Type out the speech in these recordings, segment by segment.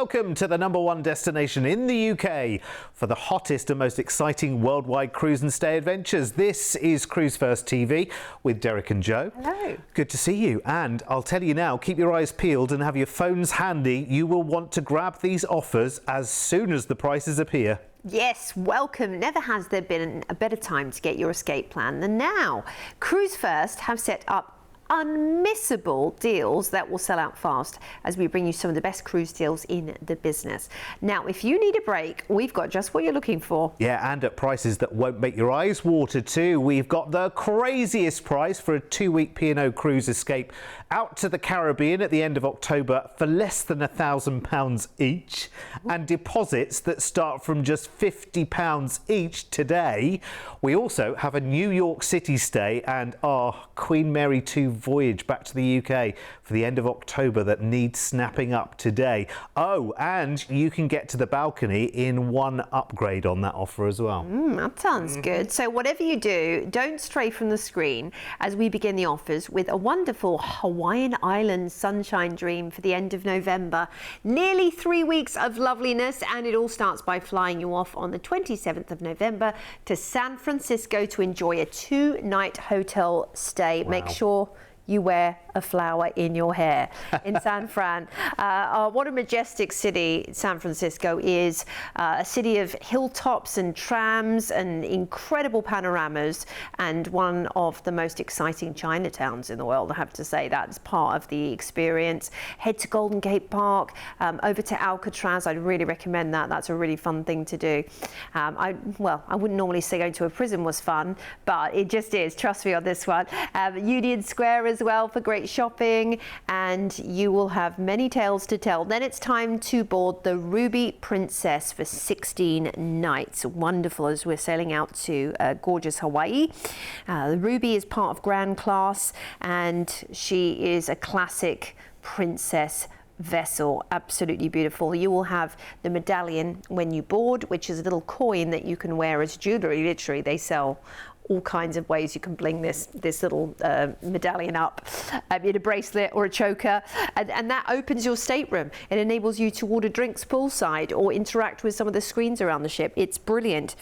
welcome to the #1 destination in the UK for the hottest and most exciting worldwide cruise and stay adventures. This is Cruise1st TV with Derek and Joe. Hello. Good to see you. And I'll tell you now, keep your eyes peeled and have your phones handy. You will want to grab these offers as soon as the prices appear. Yes, welcome. Never has there been a better time to get your escape plan than now. Cruise1st have set up unmissable deals that will sell out fast as we bring you some of the best cruise deals in the business. Now, if you need a break, we've got just what you're looking for. Yeah, and at prices that won't make your eyes water too. We've got the craziest price for a 2-week P&O cruise escape out to the Caribbean at the end of October for less than £1,000 each, and deposits that start from just £50 each today. We also have a New York City stay and our Queen Mary 2 voyage back to the UK for the end of October that needs snapping up today. Oh, and you can get to the balcony in one upgrade on that offer as well. That sounds good. So whatever you do, don't stray from the screen as we begin the offers with a wonderful Hawaiian Island sunshine dream for the end of November. Nearly 3 weeks of loveliness, and it all starts by flying you off on the 27th of November to San Francisco to enjoy a 2-night hotel stay. Wow. Make sure you wear a flower in your hair in San Fran. What a majestic city San Francisco is. A city of hilltops and trams and incredible panoramas, and one of the most exciting Chinatowns in the world. I have to say that's part of the experience. Head to Golden Gate Park, over to Alcatraz. I'd really recommend that. That's a really fun thing to do. I wouldn't normally say going to a prison was fun, but it just is. Trust me on this one. Union Square as well for great shopping, and you will have many tales to tell. Then it's time to board the Ruby Princess for 16 nights. Wonderful as we're sailing out to gorgeous Hawaii. The Ruby is part of Grand Class, and she is a classic princess vessel. Absolutely beautiful. You will have the medallion when you board, which is a little coin that you can wear as jewellery. Literally, they sell all kinds of ways you can bling this little medallion up in a bracelet or a choker, and that opens your stateroom. It enables you to order drinks poolside or interact with some of the screens around the ship. It's brilliant.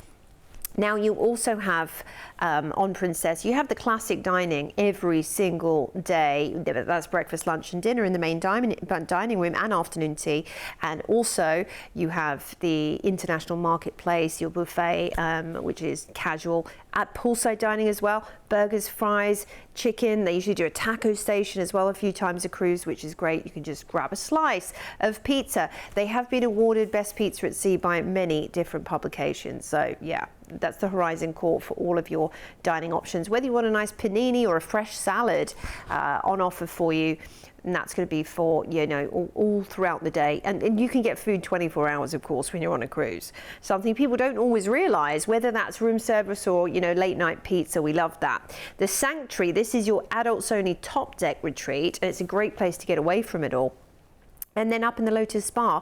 Now you also have on Princess, you have the classic dining every single day. That's breakfast, lunch and dinner in the main dining room and afternoon tea. And also you have the international marketplace, your buffet, which is casual. At poolside dining as well, burgers, fries, chicken. They usually do a taco station as well a few times a cruise, which is great. You can just grab a slice of pizza. They have been awarded Best Pizza at Sea by many different publications. So yeah, that's the Horizon Court for all of your dining options. Whether you want a nice panini or a fresh salad on offer for you, and that's going to be for, you know, all throughout the day. And you can get food 24 hours, of course, when you're on a cruise. Something people don't always realise, whether that's room service or, you know, late night pizza. We love that. The Sanctuary, this is your adults only top deck retreat, and it's a great place to get away from it all. And then up in the Lotus Spa,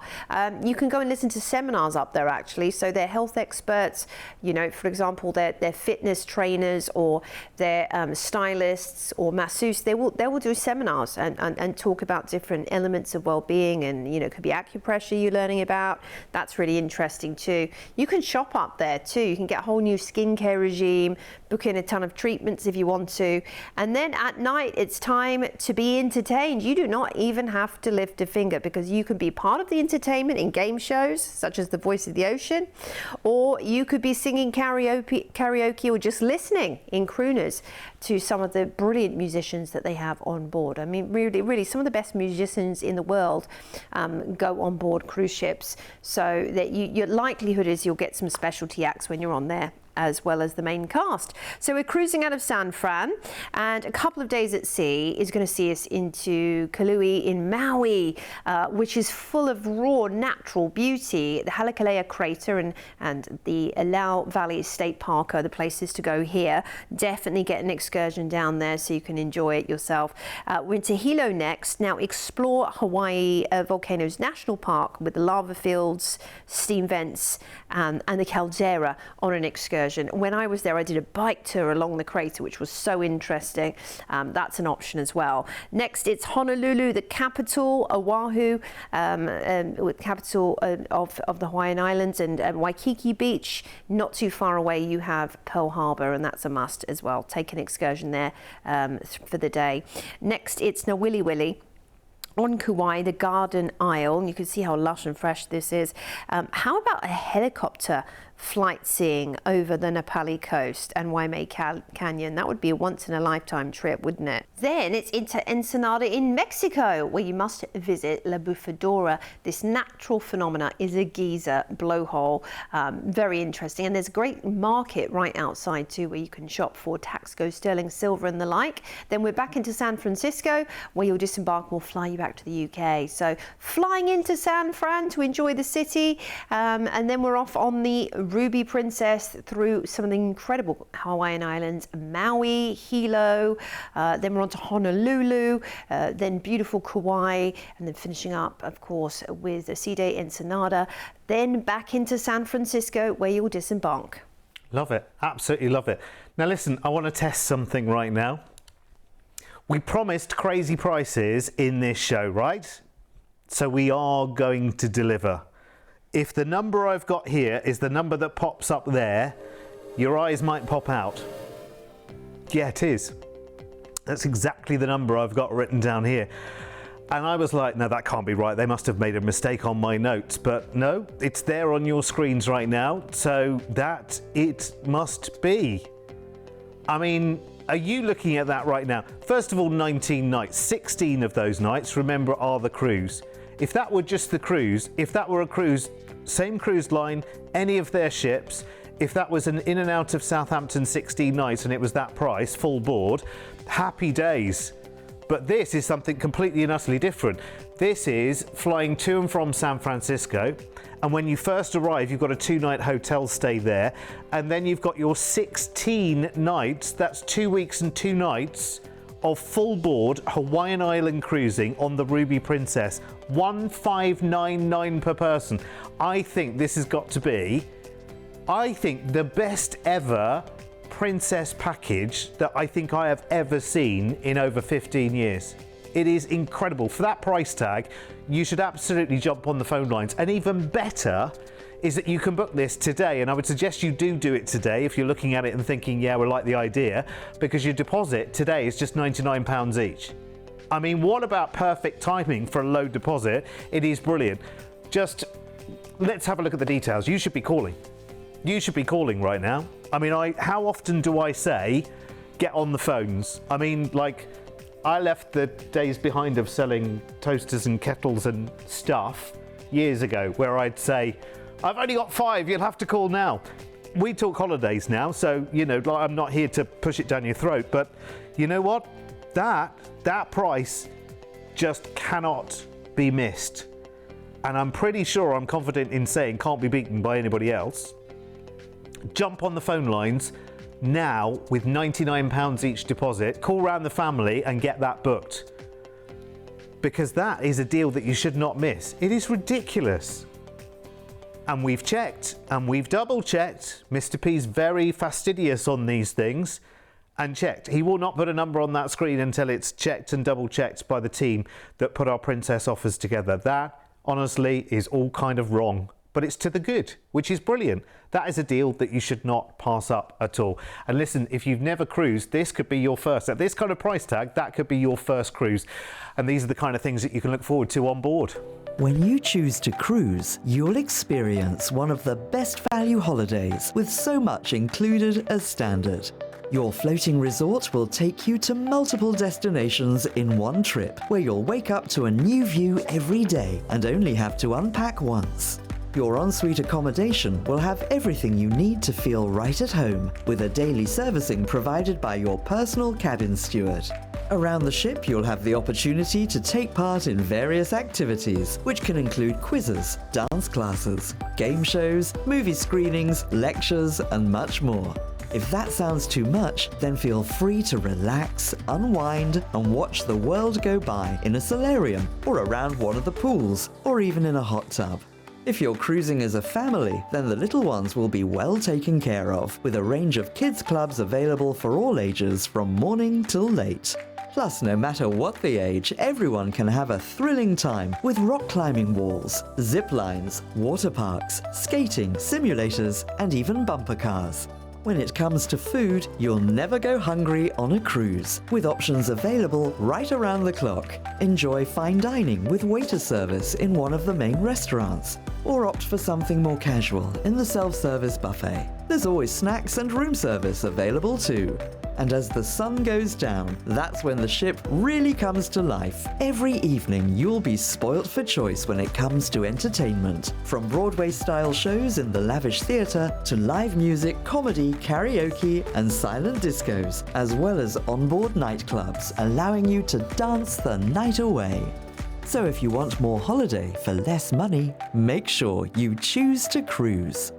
you can go and listen to seminars up there actually. So they're health experts, you know, for example, they're fitness trainers or they're stylists or masseuses. They will do seminars and talk about different elements of well-being, and, you know, it could be acupressure you're learning about. That's really interesting too. You can shop up there too. You can get a whole new skincare regime, book in a ton of treatments if you want to. And then at night, it's time to be entertained. You do not even have to lift a finger, because you can be part of the entertainment in game shows such as The Voice of the Ocean, or you could be singing karaoke or just listening in crooners to some of the brilliant musicians that they have on board. I mean, really, some of the best musicians in the world go on board cruise ships, so that your likelihood is you'll get some specialty acts when you're on there, as well as the main cast. So we're cruising out of San Fran, and a couple of days at sea is going to see us into Kalui in Maui, which is full of raw natural beauty. The Halekulea Crater and the Ilau Valley State Park are the places to go here. Definitely get an excursion down there so you can enjoy it yourself. We're into Hilo next. Now explore Hawaii Volcanoes National Park with the lava fields, steam vents, and the caldera on an excursion. excursion. When I was there, I did a bike tour along the crater, which was so interesting. That's an option as well. Next, it's Honolulu, the capital, Oahu, capital of the Hawaiian Islands, and Waikiki Beach. Not too far away, you have Pearl Harbor, and that's a must as well. Take an excursion there for the day. Next, it's Nawiliwili on Kauai, the Garden Isle, and you can see how lush and fresh this is. How about a helicopter flight seeing over the Napali coast and Waimea Canyon? That would be a once-in-a-lifetime trip, wouldn't it? Then it's into Ensenada in Mexico, where you must visit La Bufadora. This natural phenomena is a geyser blowhole. Very interesting. And there's a great market right outside too, where you can shop for Taxco, sterling, silver and the like. Then we're back into San Francisco, where you'll disembark and we'll fly you back to the UK. So flying into San Fran to enjoy the city, and then we're off on the Ruby Princess through some of the incredible Hawaiian Islands, Maui, Hilo, then we're on to Honolulu, then beautiful Kauai, and then finishing up, of course, with a sea day Ensenada, then back into San Francisco, where you'll disembark. Love it. Absolutely love it. Now listen, I want to test something right now. We promised crazy prices in this show, right? So we are going to deliver. If the number I've got here is the number that pops up there, your eyes might pop out. Yeah, it is. That's exactly the number I've got written down here. And I was like, no, that can't be right. They must have made a mistake on my notes. But no, it's there on your screens right now. So that it must be. I mean, are you looking at that right now? First of all, 19 nights. 16 of those nights, remember, are the cruise. If that were just the cruise, if that were a cruise, same cruise line, any of their ships, if that was an in and out of Southampton 16 nights and it was that price, full board, happy days. But this is something completely and utterly different. This is flying to and from San Francisco, and when you first arrive, you've got a 2-night hotel stay there, and then you've got your 16 nights, that's 2 weeks and 2 nights, of full board Hawaiian Island cruising on the Ruby Princess. 1,599 per person. I think this has got to be, the best ever princess package that I think I have ever seen in over 15 years. It is incredible. For that price tag, you should absolutely jump on the phone lines. And even better is that you can book this today, and I would suggest you do it today if you're looking at it and thinking, yeah, we like the idea, because your deposit today is just £99 each. I mean, what about perfect timing for a low deposit? It is brilliant. Just let's have a look at the details. You should be calling. You should be calling right now. I mean, how often do I say, get on the phones? I mean, like, I left the days behind of selling toasters and kettles and stuff years ago, where I'd say, I've only got 5, you'll have to call now. We talk holidays now, so, you know, I'm not here to push it down your throat, but you know what? That price just cannot be missed. And I'm pretty sure, I'm confident in saying, can't be beaten by anybody else. Jump on the phone lines now with £99 each deposit. Call round the family and get that booked. Because that is a deal that you should not miss. It is ridiculous. And we've checked and we've double checked. Mr. P's very fastidious on these things, and checked. He will not put a number on that screen until it's checked and double checked by the team that put our princess offers together. That honestly is all kind of wrong, but it's to the good, which is brilliant. That is a deal that you should not pass up at all. And listen, if you've never cruised, this could be your first. At this kind of price tag, that could be your first cruise. And these are the kind of things that you can look forward to on board. When you choose to cruise, you'll experience one of the best value holidays with so much included as standard. Your floating resort will take you to multiple destinations in one trip, where you'll wake up to a new view every day and only have to unpack once. Your ensuite accommodation will have everything you need to feel right at home, with a daily servicing provided by your personal cabin steward. Around the ship, you'll have the opportunity to take part in various activities, which can include quizzes, dance classes, game shows, movie screenings, lectures, and much more. If that sounds too much, then feel free to relax, unwind, and watch the world go by in a solarium, or around one of the pools, or even in a hot tub. If you're cruising as a family, then the little ones will be well taken care of, with a range of kids clubs available for all ages from morning till late. Plus, no matter what the age, everyone can have a thrilling time with rock climbing walls, zip lines, water parks, skating, simulators, and even bumper cars. When it comes to food, you'll never go hungry on a cruise, with options available right around the clock. Enjoy fine dining with waiter service in one of the main restaurants, or opt for something more casual in the self-service buffet. There's always snacks and room service available too. And as the sun goes down, that's when the ship really comes to life. Every evening, you'll be spoilt for choice when it comes to entertainment. From Broadway-style shows in the lavish theatre to live music, comedy, karaoke, and silent discos, as well as onboard nightclubs, allowing you to dance the night away. So if you want more holiday for less money, make sure you choose to cruise.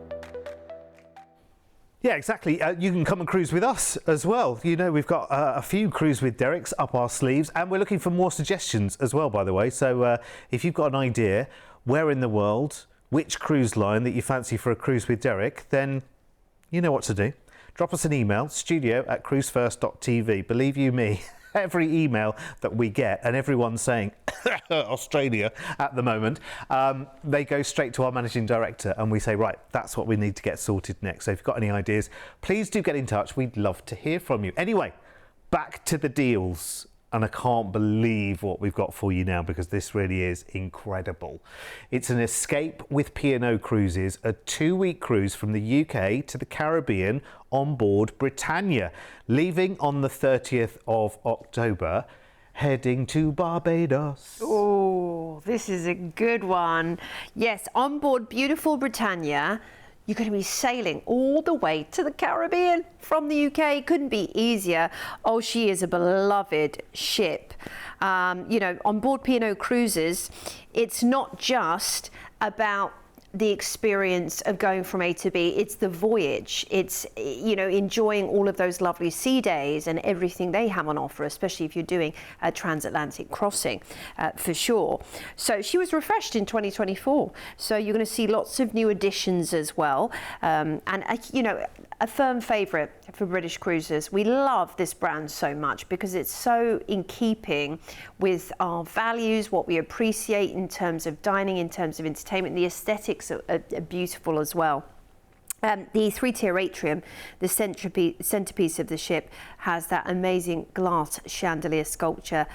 Yeah, exactly. You can come and cruise with us as well. You know, we've got a few Cruise with Derek's up our sleeves, and we're looking for more suggestions as well, by the way. So if you've got an idea where in the world, which cruise line that you fancy for a Cruise with Derek, then you know what to do. Drop us an email, studio@cruise1st.tv. Believe you me, every email that we get, and everyone's saying Australia at the moment, they go straight to our managing director and we say, right, that's what we need to get sorted next. So if you've got any ideas, please do get in touch. We'd love to hear from you. Anyway, back to the deals. And I can't believe what we've got for you now, because this really is incredible. It's an Escape with P&O Cruises, a 2-week cruise from the UK to the Caribbean on board Britannia, leaving on the 30th of October, heading to Barbados. Oh, this is a good one. Yes, on board beautiful Britannia, you're going to be sailing all the way to the Caribbean from the UK. Couldn't be easier. Oh, she is a beloved ship. You know, on board P&O Cruises, it's not just about the experience of going from A to B, it's the voyage. It's, you know, enjoying all of those lovely sea days and everything they have on offer, especially if you're doing a transatlantic crossing, for sure. So she was refreshed in 2024. So you're going to see lots of new additions as well. And, you know, a firm favourite for British cruisers. We love this brand so much because it's so in keeping with our values, what we appreciate in terms of dining, in terms of entertainment. The aesthetics are beautiful as well. The 3-tier atrium, the centerpiece of the ship, has that amazing glass chandelier sculpture.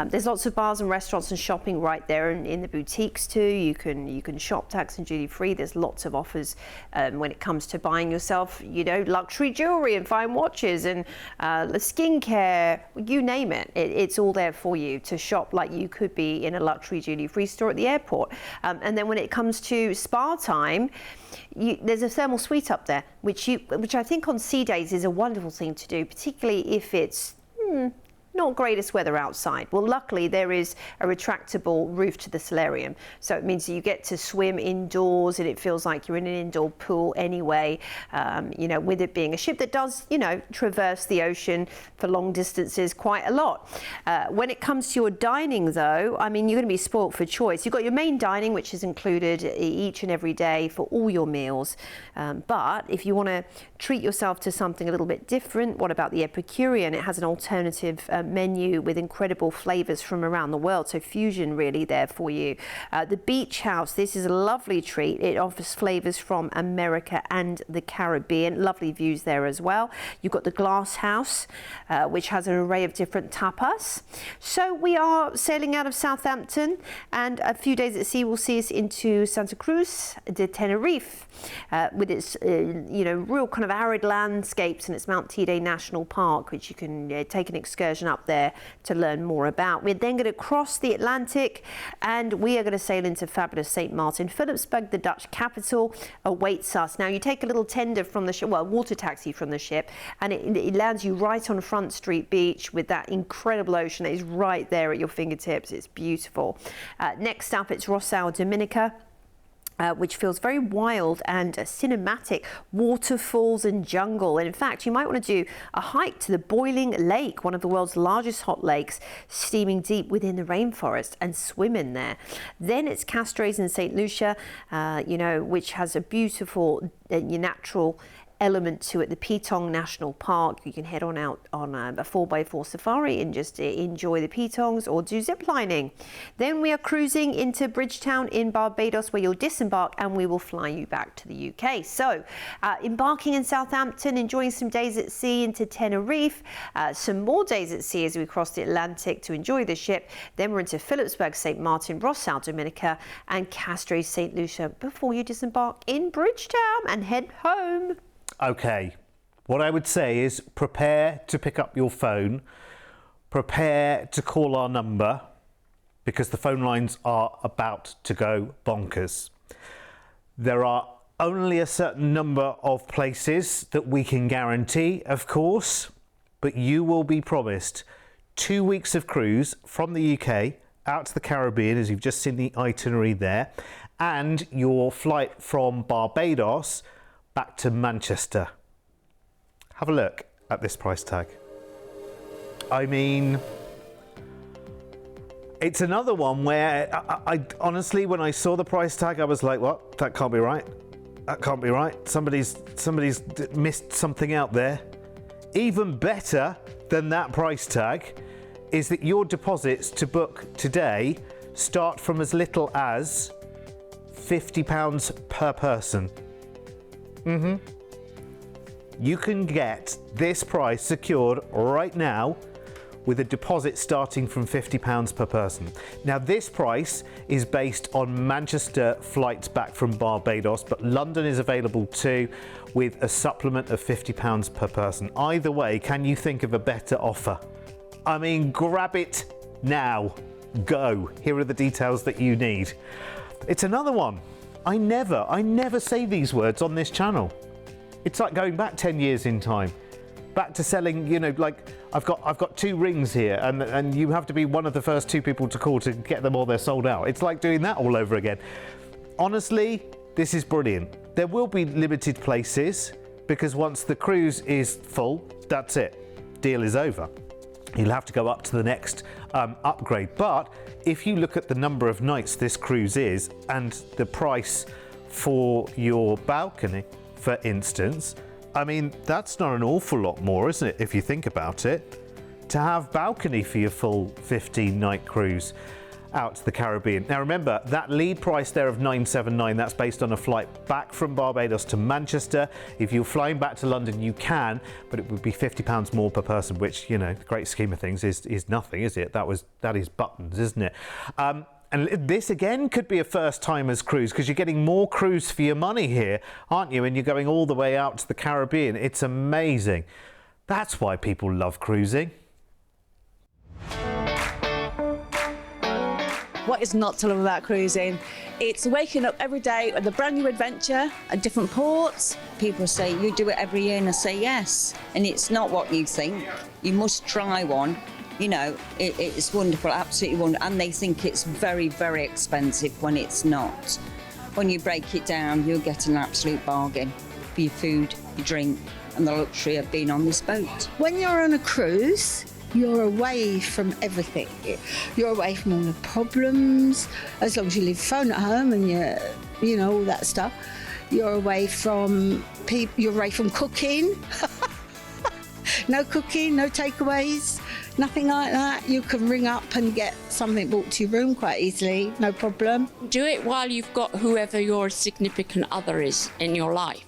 There's lots of bars and restaurants and shopping right there, and in the boutiques too. You can shop tax and duty free. There's lots of offers when it comes to buying yourself, you know, luxury jewelry and fine watches and skincare, you name it. It's all there for you to shop like you could be in a luxury duty free store at the airport. And then when it comes to spa time, there's a thermal suite up there, which I think on sea days is a wonderful thing to do, particularly if it's not greatest weather outside. Well, luckily there is a retractable roof to the solarium, so it means that you get to swim indoors and it feels like you're in an indoor pool anyway. You know, with it being a ship that does, you know, traverse the ocean for long distances quite a lot. When it comes to your dining though, I mean, you're going to be spoilt for choice. You've got your main dining, which is included each and every day for all your meals. But if you want to treat yourself to something a little bit different, what about the Epicurean? It has an alternative menu with incredible flavors from around the world, so fusion really there for you. The Beach House, this is a lovely treat. It offers flavors from America and the Caribbean. Lovely views there as well. You've got the Glass House, which has an array of different tapas. So we are sailing out of Southampton, and a few days at sea will see us into Santa Cruz de Tenerife, with its you know, real kind of arid landscapes, and its Mount Teide National Park, which you can take an excursion up there to learn more about. We're then going to cross the Atlantic, and we are going to sail into fabulous St. Martin. Philipsburg, the Dutch capital, awaits us. Now you take a little tender from the ship, well, water taxi from the ship, and it lands you right on Front Street Beach with that incredible ocean that is right there at your fingertips. It's beautiful. Next up, it's Rossau, Dominica. which feels very wild and cinematic, waterfalls and jungle. And in fact, you might want to do a hike to the Boiling Lake, one of the world's largest hot lakes, steaming deep within the rainforest, and swim in there. Then it's Castres in St. Lucia, which has a beautiful natural element to it. The Pitong National Park, you can head on out on a 4x4 safari and just enjoy the Pitongs or do zip lining. Then we are cruising into Bridgetown in Barbados, where you'll disembark and we will fly you back to the UK. So embarking in Southampton, enjoying some days at sea into Tenerife, some more days at sea as we cross the Atlantic to enjoy the ship. Then we're into Philipsburg, St. Martin, Rossau, Dominica and Castres, St. Lucia before you disembark in Bridgetown and head home. Okay, what I would say is prepare to pick up your phone, prepare to call our number, because the phone lines are about to go bonkers. There are only a certain number of places that we can guarantee, of course, but you will be promised 2 weeks of cruise from the UK out to the Caribbean, as you've just seen the itinerary there, and your flight from Barbados back to Manchester. Have a look at this price tag. I mean, it's another one where I honestly, when I saw the price tag, I was like, what? That can't be right. That can't be right. Somebody's missed something out there. Even better than that price tag is that your deposits to book today start from as little as £50 per person. You can get this price secured right now with a deposit starting from £50 per person. Now, this price is based on Manchester flights back from Barbados, but London is available too, with a supplement of £50 per person. Either way, can you think of a better offer? I mean, grab it now. Go. Here are the details that you need. It's another one. I never say these words on this channel. It's like going back 10 years in time, back to selling, like I've got 2 rings here and you have to be one of the first 2 people to call to get them or they're sold out. It's like doing that all over again. Honestly, this is brilliant. There will be limited places because once the cruise is full, that's it. Deal is over. You'll have to go up to the next upgrade. But if you look at the number of nights this cruise is and the price for your balcony, for instance, I mean, that's not an awful lot more, isn't it, if you think about it? To have balcony for your full 15-night cruise out to the Caribbean. Now remember, that lead price there of $979, that's based on a flight back from Barbados to Manchester. If you're flying back to London, you can, but it would be £50 more per person, which, the great scheme of things is nothing, is it? That is buttons, isn't it? And this again could be a first-timers cruise because you're getting more cruise for your money here, aren't you? And you're going all the way out to the Caribbean. It's amazing. That's why people love cruising. What is not to love about cruising? It's waking up every day with a brand new adventure at different ports. People say, you do it every year, and I say yes. And it's not what you think. You must try one. It's wonderful, absolutely wonderful. And they think it's very, very expensive when it's not. When you break it down, you'll get an absolute bargain for your food, your drink, and the luxury of being on this boat. When you're on a cruise, you're away from everything. You're away from all the problems, as long as you leave your phone at home and all that stuff. You're away from people, you're away from cooking. No cooking, no takeaways, nothing like that. You can ring up and get something brought to your room quite easily, no problem. Do it while you've got whoever your significant other is in your life.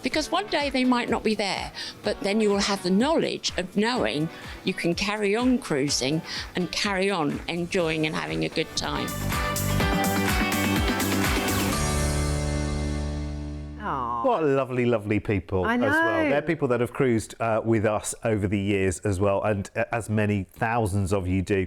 Because one day they might not be there, but then you will have the knowledge of knowing you can carry on cruising and carry on enjoying and having a good time. What lovely, lovely people I know. as well. They're people that have cruised with us over the years as well, and as many thousands of you do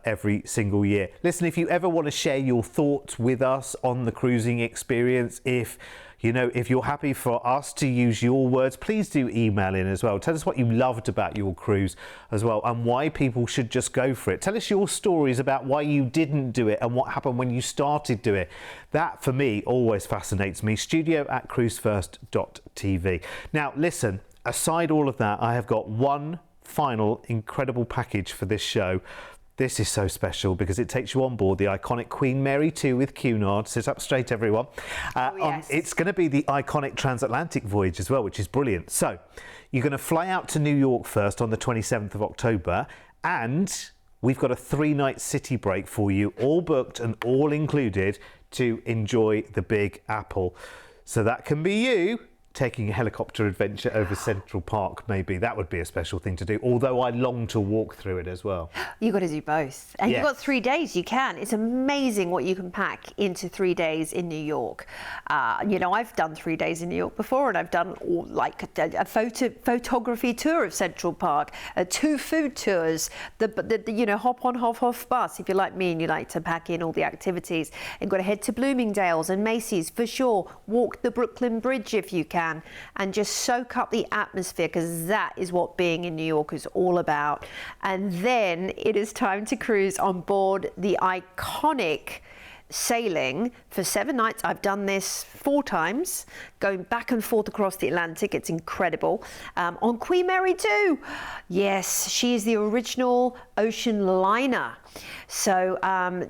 every single year. Listen, if you ever want to share your thoughts with us on the cruising experience, if You know, if you're happy for us to use your words, please do email in as well. Tell us what you loved about your cruise as well, and why people should just go for it. Tell us your stories about why you didn't do it and what happened when you started to do it. That, for me, always fascinates me. studio@cruise1st.tv. Now, listen, aside all of that, I have got one final incredible package for this show. This is so special because it takes you on board the iconic Queen Mary 2 with Cunard. Sit up straight, everyone. Yes. It's going to be the iconic transatlantic voyage as well, which is brilliant. So you're going to fly out to New York first on the 27th of October, and we've got a 3-night city break for you, all booked and all included, to enjoy the Big Apple. So that can be you taking a helicopter adventure over Central Park, maybe. That would be a special thing to do, although I long to walk through it as well. You've got to do both. And Yeah. you've got 3 days, you can. It's amazing what you can pack into 3 days in New York. You know, I've done 3 days in New York before, and I've done like a photography tour of Central Park, 2 food tours, the you know, hop on, hop off bus, if you're like me and you like to pack in all the activities. And got to head to Bloomingdale's and Macy's for sure. Walk the Brooklyn Bridge if you can, and just soak up the atmosphere, because that is what being in New York is all about. And then it is time to cruise on board the iconic sailing for 7 nights. I've done this 4 times, going back and forth across the Atlantic. It's incredible. On Queen Mary 2. Yes, she is the original ocean liner. So,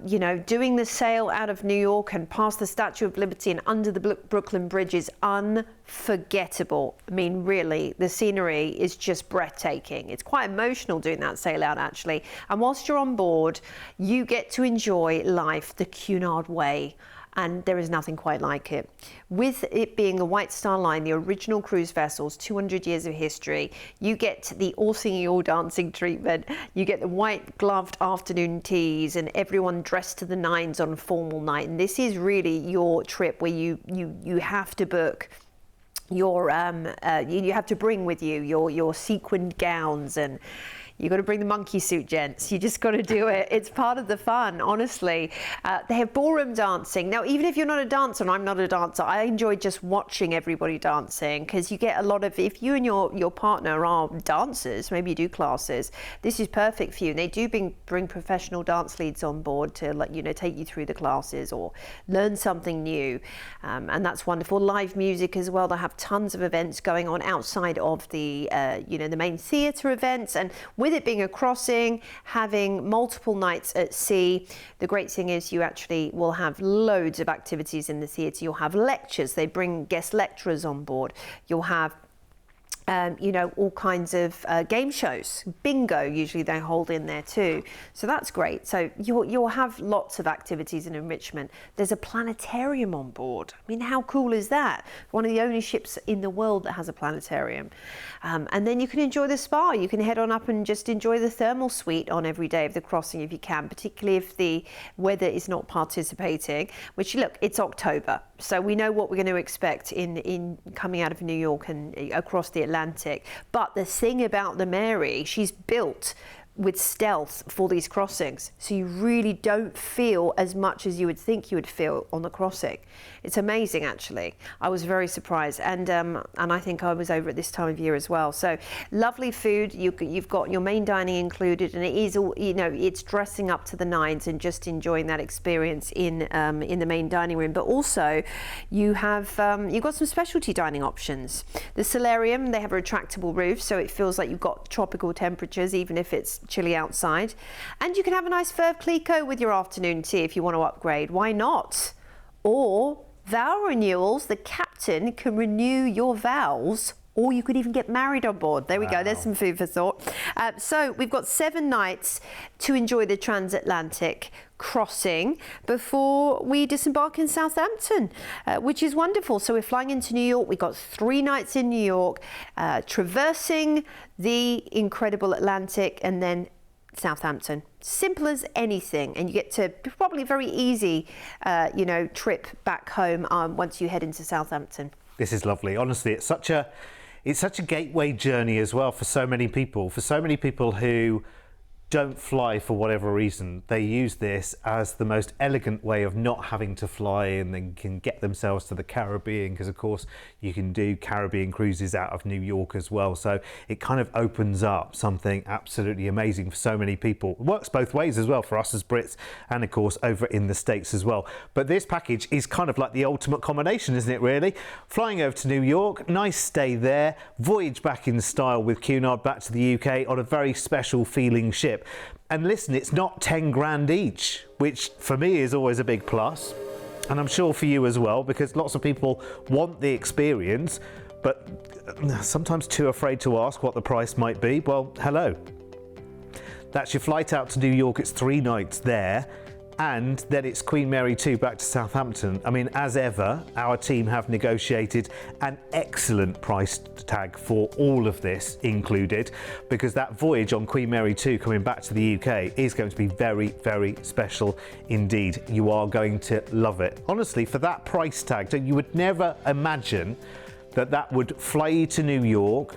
you know, doing the sail out of New York and past the Statue of Liberty and under the Brooklyn Bridge is unforgettable. I mean, really, the scenery is just breathtaking. It's quite emotional doing that sail out, actually. And whilst you're on board, you get to enjoy life the Cunard way. And there is nothing quite like it. With it being a White Star Line, the original cruise vessels, 200 years of history, you get the all singing, all dancing treatment. You get the white gloved afternoon teas and everyone dressed to the nines on a formal night. And this is really your trip where you have to book your, you have to bring with you your sequined gowns, and you got to bring the monkey suit, gents. You just got to do it. It's part of the fun, honestly. They have ballroom dancing. Now, even if you're not a dancer, and I'm not a dancer, I enjoy just watching everybody dancing, because you get a lot of, if you and your partner are dancers, maybe you do classes, this is perfect for you. And they do bring professional dance leads on board to, like, you know, take you through the classes or learn something new. And that's wonderful. Live music as well. They have tons of events going on outside of the, you know, the main theatre events. And with it being a crossing, having multiple nights at sea, the great thing is you actually will have loads of activities in the theatre. You'll have lectures. They bring guest lecturers on board. You'll have you know, all kinds of game shows. Bingo, usually they hold in there too. So that's great. So you'll have lots of activities and enrichment. There's a planetarium on board. I mean, how cool is that? One of the only ships in the world that has a planetarium. And then you can enjoy the spa. You can head on up and just enjoy the thermal suite on every day of the crossing if you can, particularly if the weather is not participating, which, look, it's October. So we know what we're going to expect in coming out of New York and across the Atlantic. But the thing about the Mary, she's built with stealth for these crossings, so you really don't feel as much as you would think you would feel on the crossing. It's amazing, actually. I was very surprised, and I think I was over at this time of year as well. So lovely food. You've got your main dining included, and it is all, you know, it's dressing up to the nines and just enjoying that experience in the main dining room. But also, you have you've got some specialty dining options. The solarium, they have a retractable roof, so it feels like you've got tropical temperatures, even if it's chilly outside. And you can have a nice Veuve Clicquot with your afternoon tea if you want to upgrade. Why not? Or vow renewals, the captain can renew your vows, or you could even get married on board. There we go, there's some food for thought. So we've got 7 nights to enjoy the transatlantic crossing before we disembark in Southampton, which is wonderful. So we're flying into New York. We've got 3 nights in New York, traversing the incredible Atlantic, and then Southampton. Simple as anything, and you get to probably very easy, you know, trip back home once you head into Southampton. This is lovely. Honestly, it's such a gateway journey as well for so many people. For so many people who don't fly for whatever reason, they use this as the most elegant way of not having to fly, and then can get themselves to the Caribbean, because of course you can do Caribbean cruises out of New York as well. So it kind of opens up something absolutely amazing for so many people. It works both ways as well for us as Brits, and of course over in the States as well. But this package is kind of like the ultimate combination, isn't it, really? Flying over to New York, nice stay there, voyage back in style with Cunard back to the UK on a very special feeling ship. And listen, it's not 10 grand each, which for me is always a big plus. And I'm sure for you as well, because lots of people want the experience, but sometimes too afraid to ask what the price might be. Well, hello. That's your flight out to New York. It's 3 nights there. And then it's Queen Mary 2 back to Southampton. I mean, as ever, our team have negotiated an excellent price tag for all of this included, because that voyage on Queen Mary 2 coming back to the UK is going to be very, very special indeed. You are going to love it. Honestly, for that price tag, you would never imagine that that would fly you to New York,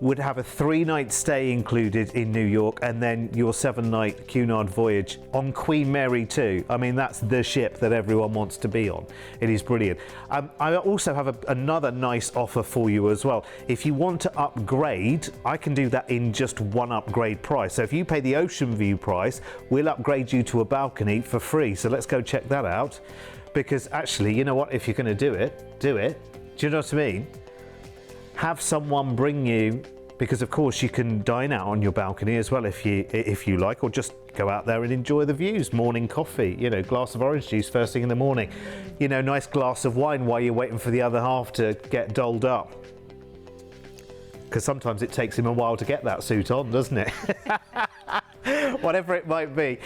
would have a 3-night stay included in New York, and then your 7-night Cunard voyage on Queen Mary 2. I mean, that's the ship that everyone wants to be on. It is brilliant. I also have another nice offer for you as well. If you want to upgrade, I can do that in just one upgrade price. So if you pay the ocean view price, we'll upgrade you to a balcony for free. So let's go check that out. Because actually, you know what? If you're going to do it, do it. Do you know what I mean? Have someone bring you, because of course you can dine out on your balcony as well if you like, or just go out there and enjoy the views. Morning coffee, you know, glass of orange juice first thing in the morning, you know, nice glass of wine while you're waiting for the other half to get dolled up, because sometimes it takes him a while to get that suit on, doesn't it? Whatever it might be,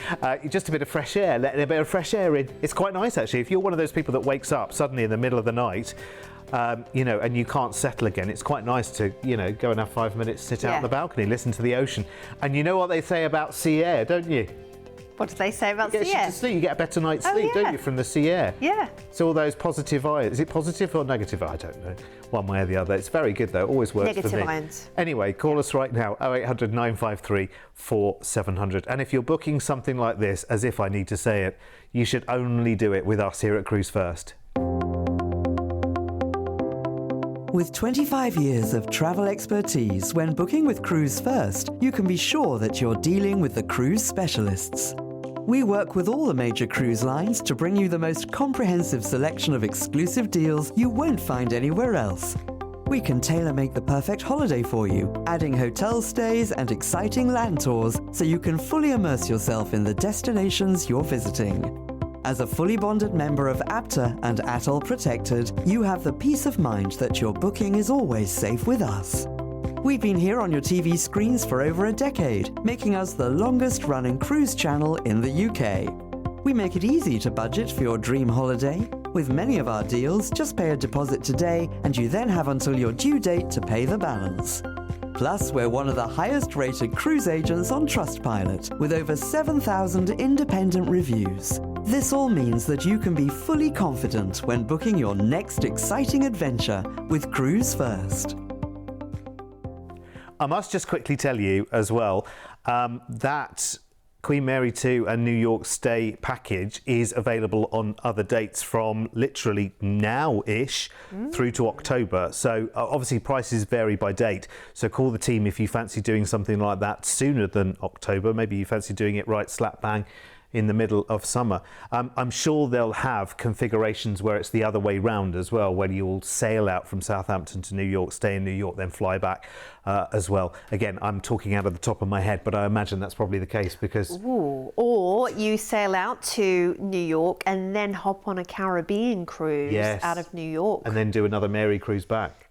just a bit of fresh air, letting a bit of fresh air in. It's quite nice actually. If you're one of those people that wakes up suddenly in the middle of the night, you know, and you can't settle again, it's quite nice to, you know, go and have 5 minutes, sit out on the balcony, listen to the ocean. And you know what they say about sea air, don't you? What do they say about sea air? You get a better night's sleep, don't you, from the sea air? Yeah. So all those positive ions, is it positive or negative? I don't know. One way or the other. It's very good though, always works for me. Negative ions. Anyway, call us right now, 0800 953 4700. And if you're booking something like this, as if I need to say it, you should only do it with us here at Cruise1st. With 25 years of travel expertise, when booking with Cruise1st, you can be sure that you're dealing with the cruise specialists. We work with all the major cruise lines to bring you the most comprehensive selection of exclusive deals you won't find anywhere else. We can tailor-make the perfect holiday for you, adding hotel stays and exciting land tours so you can fully immerse yourself in the destinations you're visiting. As a fully bonded member of APTA and ATOL Protected, you have the peace of mind that your booking is always safe with us. We've been here on your TV screens for over a decade, making us the longest-running cruise channel in the UK. We make it easy to budget for your dream holiday. With many of our deals, just pay a deposit today and you then have until your due date to pay the balance. Plus, we're one of the highest-rated cruise agents on Trustpilot, with over 7,000 independent reviews. This all means that you can be fully confident when booking your next exciting adventure with Cruise1st. I must just quickly tell you as well that Queen Mary 2 and New York stay package is available on other dates from literally now-ish through to October. So obviously prices vary by date. So call the team if you fancy doing something like that sooner than October. Maybe you fancy doing it right slap bang in the middle of summer. I'm sure they'll have configurations where it's the other way round as well, where you'll sail out from Southampton to New York, stay in New York, then fly back as well. Again, I'm talking out of the top of my head, but I imagine that's probably the case because... Ooh, or you sail out to New York and then hop on a Caribbean cruise out of New York. And then do another Mary cruise back.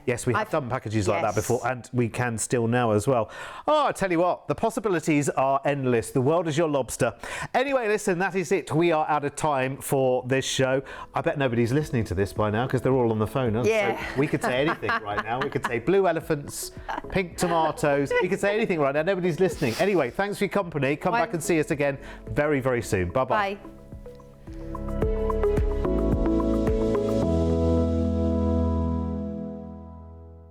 Yes, we have done packages like that before, and we can still now as well. Oh, I tell you what, the possibilities are endless. The world is your lobster. Anyway, listen, that is it. We are out of time for this show. I bet nobody's listening to this by now because they're all on the phone, aren't they? So we could say anything right now. We could say blue elephants, pink tomatoes. We could say anything right now. Nobody's listening. Anyway, thanks for your company. Come back and see us again very, very soon. Bye-bye. Bye.